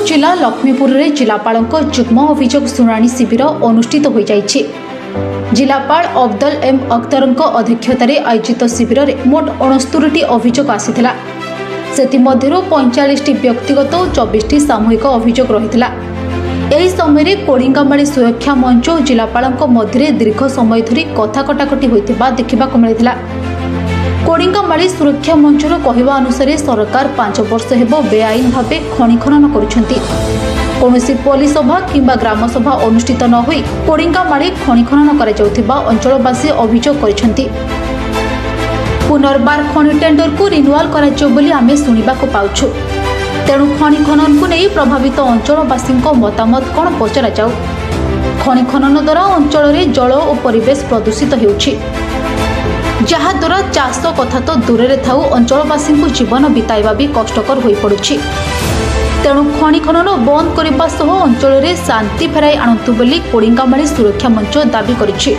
जिला लक्ष्मीपुर में जिलापाल जुग्म अभियोग शुणाणी शिविर अनुष्ठित हो जाइछि। जिलापाल अब्दुल एम अख्तर अध्यक्षतार आयोजित शिविर में मोट 69 अभियोग आसीथिला। सेथिमध्यरु 45 व्यक्तिगत और 24 सामूहिक अभियोग रहिथिला। एही समय कोड़िंगामाली सुरक्षा मंच और जिलापाल मध्य दीर्घ समय धरी कथा कटाकटी होइतिबा देखिबाकु मिलिथिला। कोड़िंगामाली सुरक्षा मंचर कहवा अनुसार सरकार 5 वर्ष हेबो बेआईन भावे खनि खनन करुछंती। कौनसी पुलिस सभा किंबा ग्राम सभा अनुष्ठित न होई कोड़िंगामाली खनि खनन करा जाउथिबा अंचलवासी अभियोग करिसंती। पुनर्बार खनि टेंडर को रिन्युअल कराଯିयो बोली आमे सुनिबाकु पाउछु। तेणु खनि खनन को नहीं प्रभावित अंचलवासी मतामत कौन पचरा जाऊ। खनि खनन द्वारा अंचल में जल और परिवेश प्रदूषित होउछि, जहाद्वारा चाष कथा तो दूर था अंचलवासी जीवन बिताइबा भी कष्टकर हो पड़ुछि। तेणु खनि खनन बंद करने सह अंचल में शांति फेराई आणंतु बोली कोड़िंगामाली सुरक्षा मंच दाबी करिछि।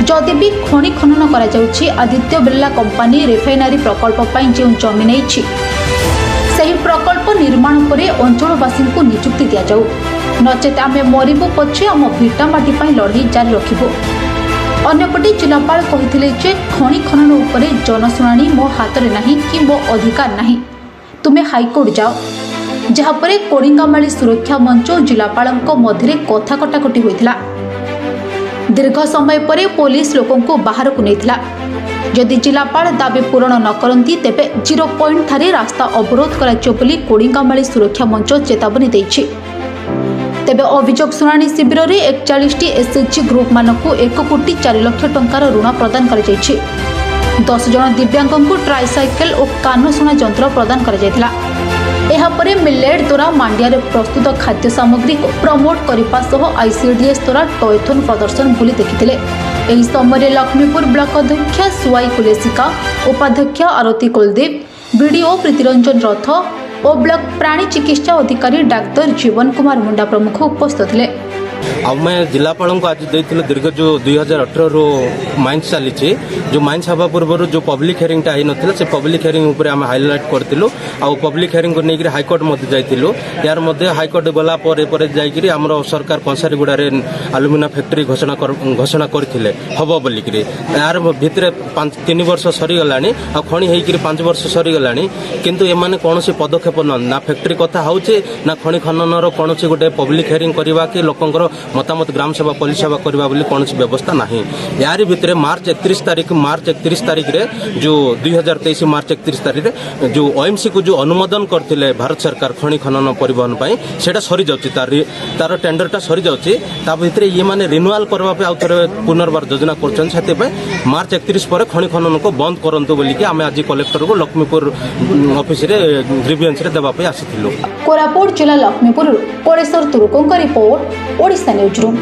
जदि भी खनि खनन करा जाउछि आदित्य बिरला कंपानी रिफाइनारी प्रकल्प पई जे जमी नैछि सही प्रकल्प निर्माण पर अंचलवासी को नियुक्ति दिया जाऊ, नचेत आमे मरिबु पछे आम भिटामाटी पई लड़ाई जारी रखिबु। अन्यपटे जिलापाल कहिथिले जे खनि खनन उपरे जनशुणाणी मो हाथ में नहीं कि मो अधिकार नहीं, तुमे हाईकोर्ट जाओ। जहाँपर कोड़िंगामाली सुरक्षा मंच और जिलापाल मध्य कथा कटाकटी होइथिला। दीर्घ समय पर पुलिस लोकों को बाहर को नहीं। जदि जिलापाल दाबी पूरण न करती तेबे 0 पॉइंट ठारे रास्ता अवरोध कराଯିयो बोली कोड़िंगामाली सुरक्षा मंच चेतावनी देइछि। तेबे अभियोग शुणाणी शिविर में 41 एसएचजी ग्रुप मानक 1 कोटी 4 लाख टंकार ऋण प्रदान कर 10 जन दिव्यांग को ट्राइसाइकेल और कान शुणा यंत्र प्रदान कर मिलेट द्वारा मांडिया प्रस्तुत खाद्य सामग्री को प्रमोट करने सह आईसीडीएस द्वारा टॉयथन प्रदर्शन बुली देखिथिले। एही समय लक्ष्मीपुर ब्लॉक अध्यक्ष सुवाई कुलेसिका, उपाध्यक्ष आरती कुलदीप, बीडीओ प्रीतिरंजन रथ और ब्लॉक प्राणी चिकित्सा अधिकारी डाक्टर जीवन कुमार मुंडा प्रमुख उपस्थित थे। अब मैं जिलापाल को आज देते दीर्घ जो 2018 रो माइंस चली जो माइंस हवा पूर्व जो पब्लिक हियरिंग टा ना से पब्लिक हियरिंग उपर आम हाइलाइट करूँ आ पब्लिक हियरिंग को लेकर हाईकोर्ट जाइलु। यार मध्य हाईकोर्ट गला जाकर आमर सरकार कंसारीगुड़ा आलुमिना फैक्ट्री घोषणा करते हम बोलिक यार भितर 3 वर्ष सरीगला आ खनि होकर 5 वर्ष सरीगला किंतु एमाने कौन पदक्षेप ना फैक्ट्री कथा हो ना खनि खनन कौन गोटे पब्लिक हियरिंग करवा कि लोकंर मतामत ग्राम सभा पुलिस सभा करवा बोली कौन व्यवस्था नहीं। यार भितर मार्च 31 तारीख रे जो 2023 मार्च 31 तारीख रे जो ओएमसी को जो अनुमोदन करते भारत सरकार खनि खनन परिवहन पाई सेटा सरी जाउची तार टेंडरटा सरी जाउची ता भितर ये माने रिन्युअल करबा पे आउ थरे पुनर्बार योजना करछन सेते पे मार्च 31 पर खनि खनन को बंद करंतु बोली कि आमे आज कलेक्टर को लक्ष्मीपुर ऑफिस रे ग्रीवियंस रे देबा पे आसीथिलु। कोरापुट जिला लक्ष्मीपुर कोरेश्वर तुरुकों का रिपोर्ट ओडिशा न्यूज रूम।